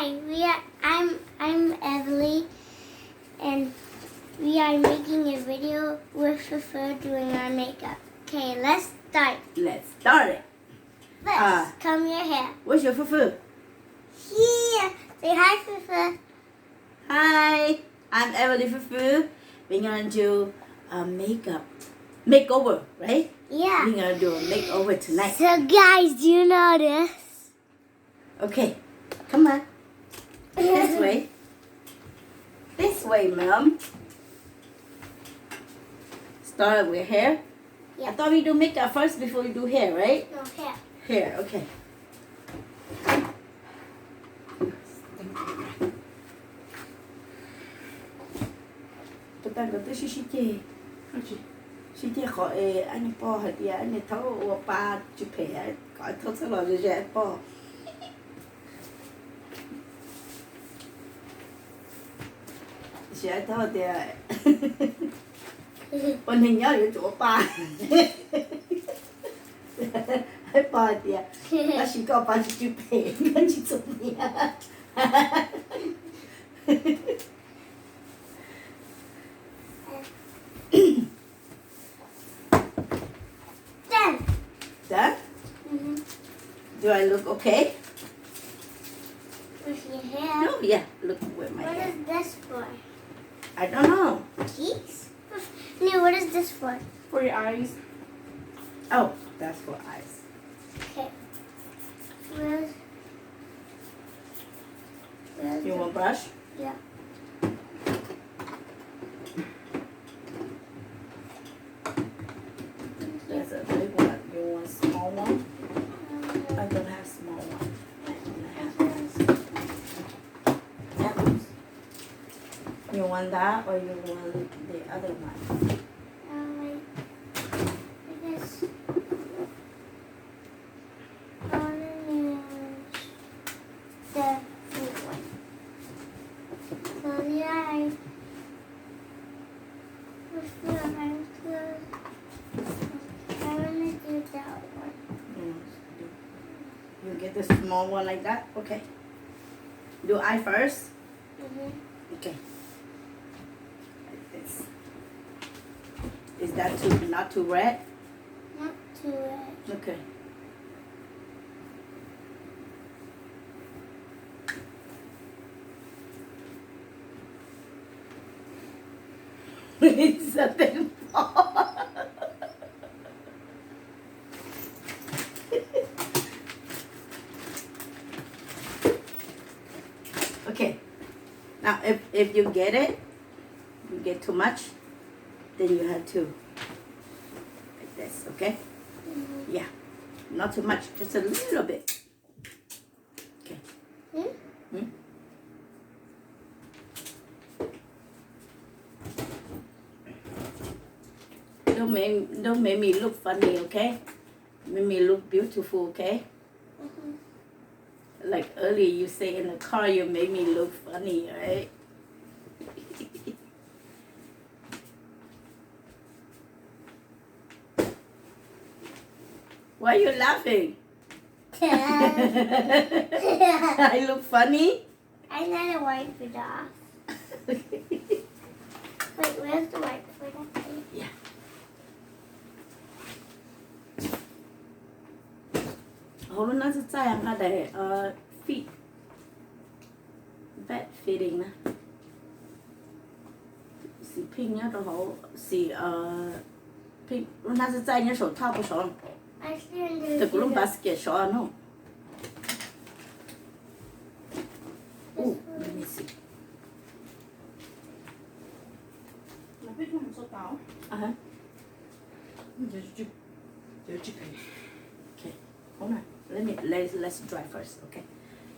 Hi, I'm Emily, and we are making a video with Fufu doing our makeup. Okay, let's start. Let's start it. Let's comb your hair. Where's your Fufu? Here. Say hi, Fufu. Hi, I'm Emily Fufu. We're gonna do a makeover, right? Yeah. We're gonna do a makeover tonight. So guys, do you know this? Okay, come on. This way. This way, Mom. Start with hair. Yeah. I thought we do makeup first before we do hair, right? No hair. Hair, okay. Tôi đang có tới xí chê. Xí chê khỏi anh po hạt ya anh thấu ba chụp hè khỏi thấu sao rồi rẻ po. Sẽ thấu thì con hình nhớ ở chỗ ba. Hai ba thì ta chỉ có ba chụp hè con chỉ chụp nha. Done. Done? Mm-hmm. Do I look okay? With your hair. No, yeah. Look with my What hair. is this for? I don't know. Cheeks? No, what is this for? For your eyes. Oh, that's for eyes. Okay. Where's You the- want brush? Yeah. That's a big one. You want small one? I don't have small one. I only have this. Yeah. You want that or you want the other one? Like this. Orange. The blue one. So yeah, I want to do that one. Mm. You get the small one like that? Okay. Do eye first? Mm-hmm. Okay. Like this. Is that not too red? Not too red. Okay. It's a big ball. Okay. Now, if you get it, you get too much, then you have to like this, okay? Mm-hmm. Yeah. Not too much, just a little bit. Okay. Hmm? Don't make me look funny, okay? Make me look beautiful, okay? Mm-hmm. Like earlier you say in the car you made me look funny, right? Why are you laughing? I look funny? I gotta wipe it off. Wait, where's the wipe for that thing? Yeah. Hôm nay sẽ trai là để feet vet fitting nè. Xì pink nhá, rồi hổ xì pink. Hôm nay sẽ trai nhá sổ thao của sổ. I shouldn't Từ do lúc that. basket sổ nó. Oh, let me see. Là biết không số táo. Uh-huh. Giờ chụp. Okay, hold on. Let's dry first. Okay,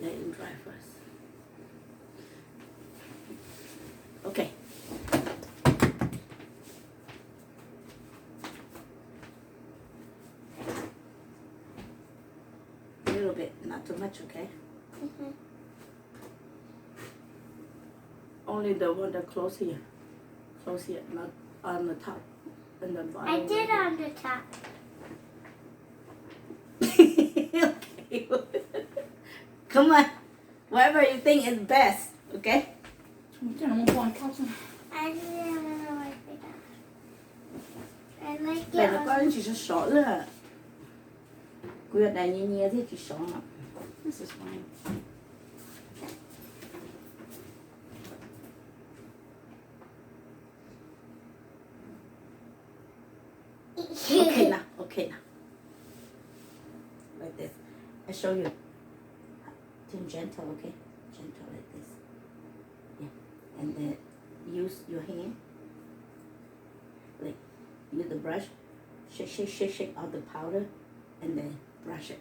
let it dry first. Okay. A little bit, not too much. Okay. Mhm. Only the one that close here, not on the top and the bottom. I did on the top. Okay. Come on. Whatever you think is best, okay? 这样我帮你靠近。 I didn't want to wipe it out. I like 但 it. 是个人其实少了，不要带你再去少了。This is fine. Okay now, okay now. Like this. I show you. Turn gentle, okay? Gentle like this. Yeah. And then use your hand. Like, use the brush. Shake, shake, shake, shake out the powder. And then brush it.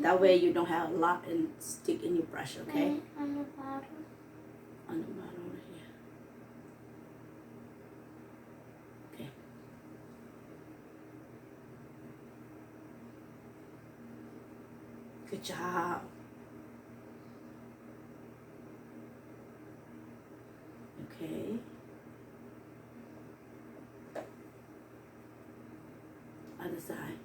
That way you don't have a lot and stick in your brush, okay? On the bottom. On the bottom right here. Okay. Good job. Okay. Other side.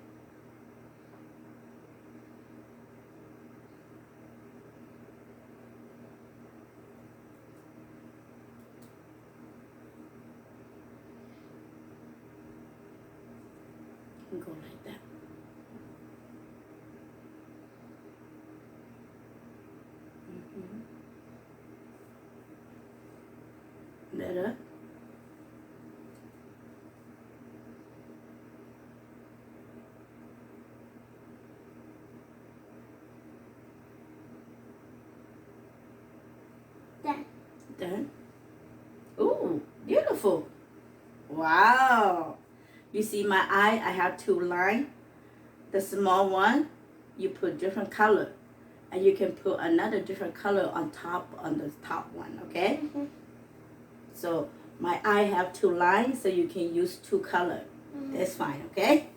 And go like that. Better. Done. Done. Ooh, beautiful. Wow. You see my eye? I have two lines. The small one, you put different color. And you can put another different color on the top one, okay? Mm-hmm. So my eye have two lines, so you can use two color. Mm-hmm. That's fine, okay?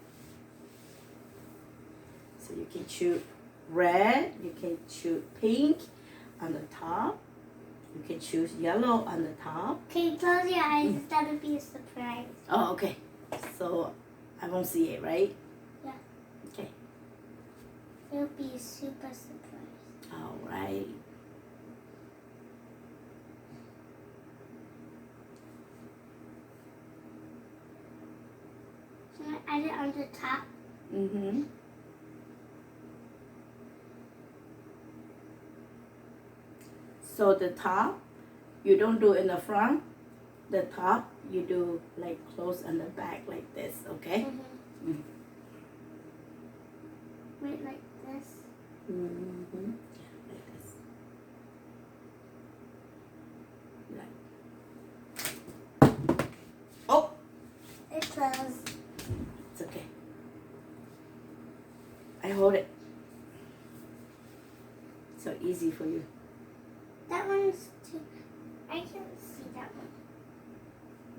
So you can choose red, you can choose pink on the top. You can choose yellow on the top. Okay, close your eyes. That'll be a surprise. Oh, okay. So I won't see it, right? Yeah. Okay. It'll be a super surprise. All right. Can I add it on the top? Mm-hmm. So the top, you don't do in the front. The top, you do like close on the back like this, okay? Mm-hmm. Mm. Wait, like this. Mm-hmm. Yeah, like this. Like. Oh, It closed. it's okay. I hold it. So easy for you. That one's too. I can't see that one.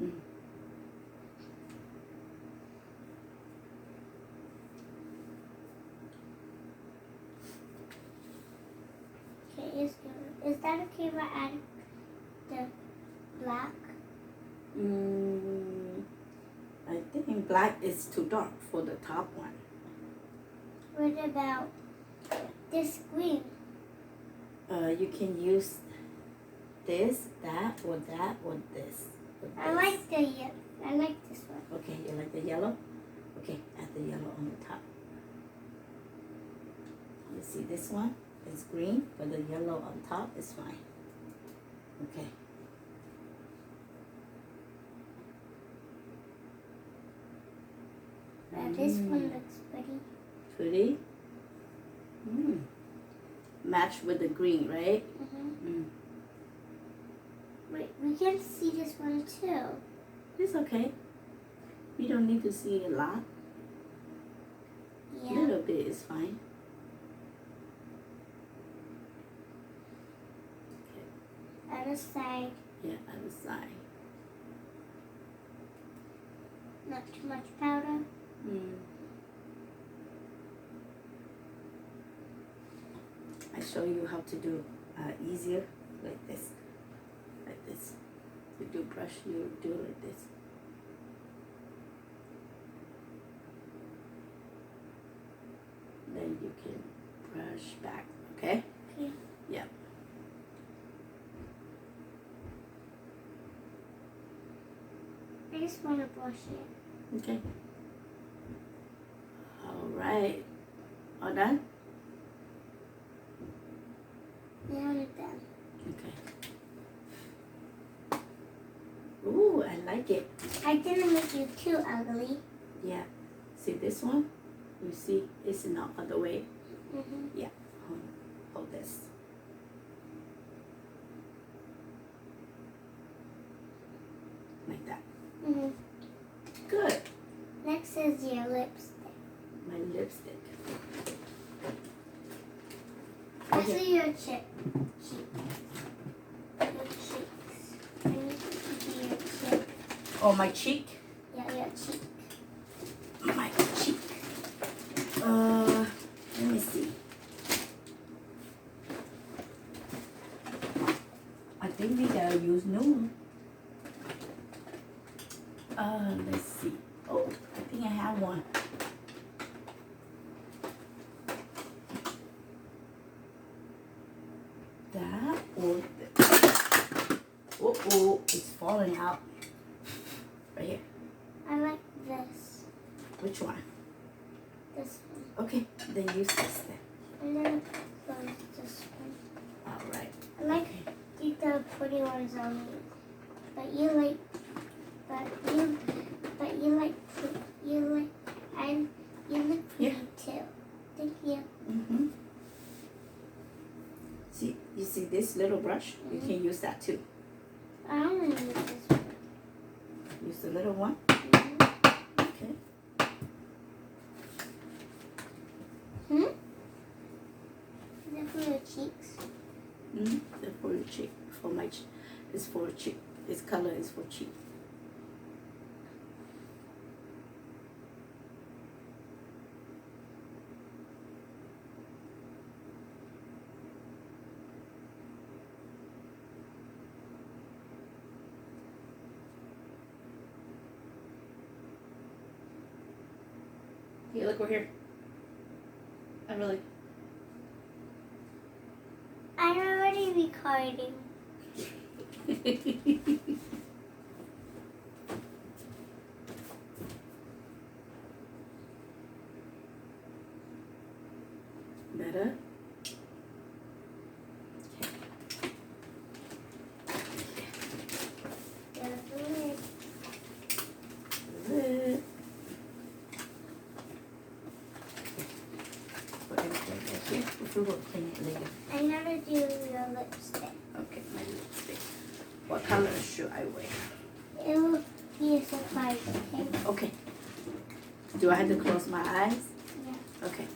Mm. Okay, is that okay if I add the black? I think black is too dark for the top one. What about this green? You can use this, that, or this. Or I this. like I like this one. Okay, you like the yellow? Okay, add the yellow on the top. You see this one is green, but the yellow on top is fine. Okay. This one looks pretty. Pretty? Match with the green, right? Mm-hmm. Wait, we can see this one too. It's okay. You don't need to see a lot. Yeah. Little bit is fine. Other side, Yeah, other side. not too much powder. I show you how to do easier like this. Like this. You do brush, you do like this. Then you can brush back, okay? Okay. Yeah. I just want to brush it. Okay. All right. All done? Yeah, I'm done. Okay. Ooh, I like it. I didn't make you too ugly. Yeah. See this one? You see, it's not all the way. Mm-hmm. Yeah. Hold this. Like that. Mm-hmm. Good. Next is your lipstick. My lipstick. This Okay. is your cheek. Your cheeks. I need to see your cheek. Oh, my cheek. Yeah, your cheek. My cheek. Let me see. I think we gotta use new. Let's see. Oh, I think I have one. That or this. Oh, it's falling out. Right here. I like this. Which one? This one. Okay, then use this then. And then close this one. All right. I like Okay. the pretty ones on me. But you like, and you look pretty too. Thank you. Mm-hmm. See, you see this little brush? You can use that too. I don't want to use this one. Use the little one. Mm-hmm. Okay. Is that for your cheeks? Mm-hmm. For your cheek. For my cheek. It's for cheek. Its color is for cheek. Hey, look, we're here. I'm really. I'm already recording. Better. Good. Put everything back here. We will clean it later. I'm gonna do your lipstick. Okay, my lipstick. What color should I wear? It will be a surprise, okay? Okay. Do I have to close my eyes? Yeah. Okay.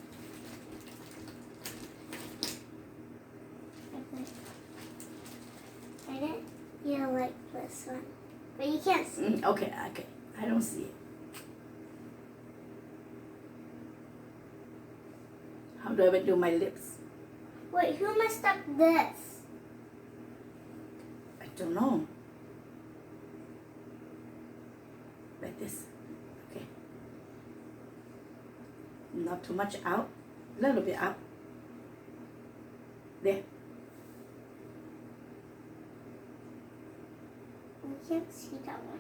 I didn't. You like this one, but you can't see. Okay. I don't see it. How do I do my lips? Wait, who messed up this? I don't know. Like this. Okay. Not too much out. A little bit out. There. You can't see that one.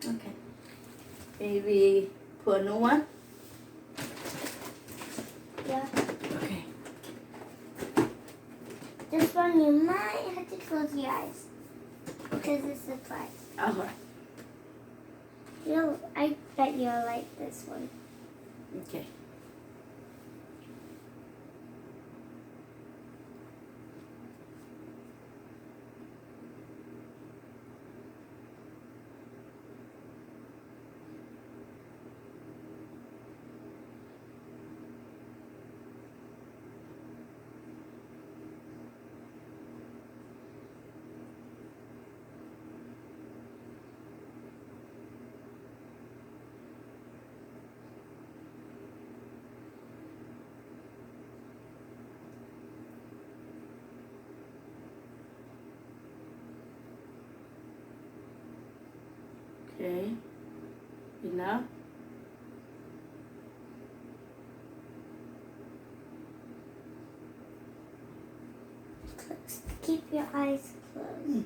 Okay. Maybe put a new one. Yeah. Okay. This one you might have to close your eyes because it's a surprise. All right. I bet you'll like this one. Okay. Okay. Enough? keep your eyes closed.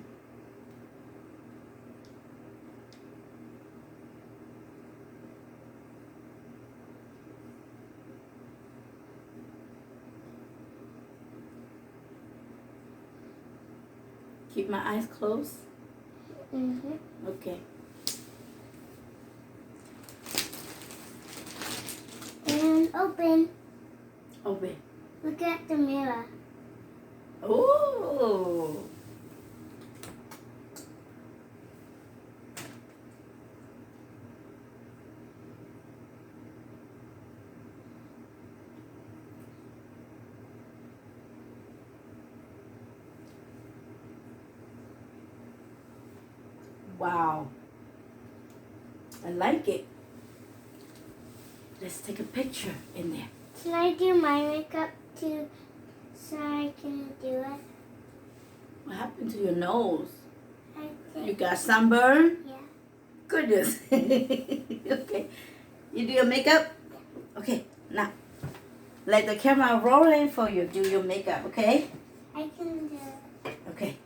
Keep my eyes closed. Mm-hmm. Okay. And open. Open. Look at the mirror. Oh. Wow. I like it. Let's take a picture in there. Can I do my makeup too so I can do it? What happened to your nose? I You think. got sunburn? Yeah. Goodness. Okay. You do your makeup? Okay. Now, let the camera rolling for you. Do your makeup, okay? I can do it. Okay.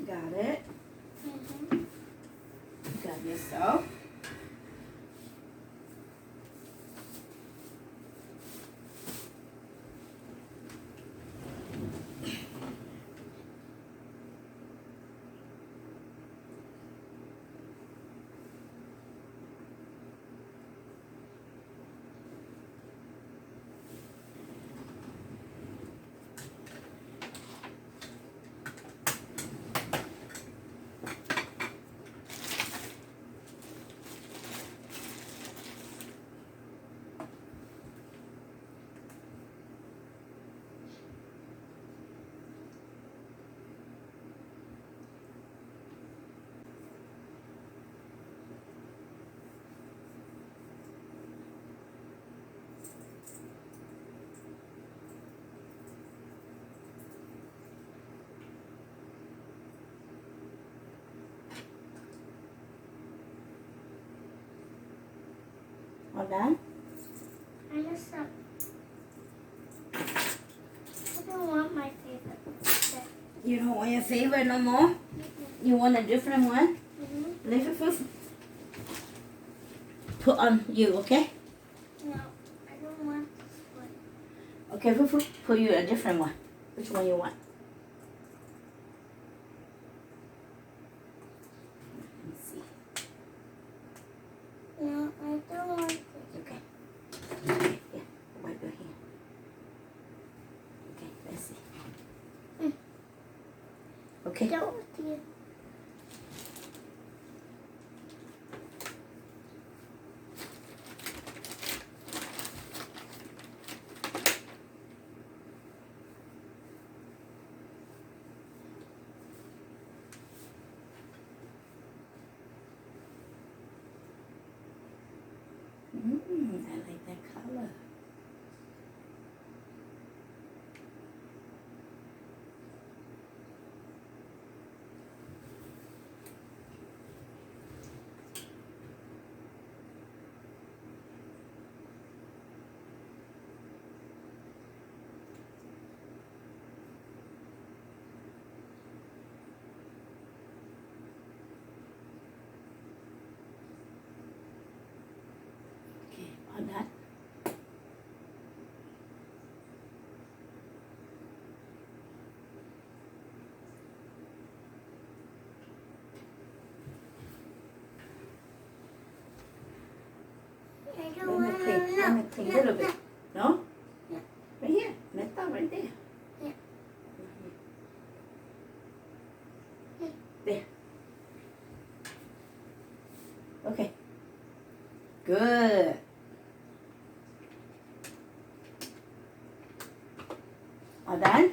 Got it. Mm-hmm. Got yourself. All done? I just I don't want my favorite. You don't want your favorite no more? You want a different one? Mm-hmm. Leave it for put on you, okay? No, I don't want this one. Okay, Fufu, put you a different one. Which one you want? Let me see. No, I don't want this. Okay. Okay, yeah. Wipe your hand. Okay, let's see. Okay. Don't with you. I like that color. A little bit. No? Yeah. Right here. Metta right there. Yeah. There. Okay. Good. All done?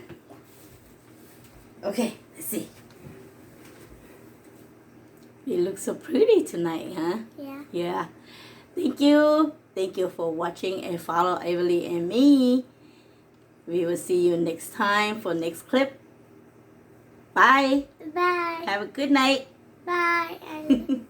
Okay, let's see. You look so pretty tonight, huh? Yeah. Yeah. Thank you. Thank you for watching and follow Everly and me. We will see you next time for next clip. Bye. Bye. Have a good night. Bye. And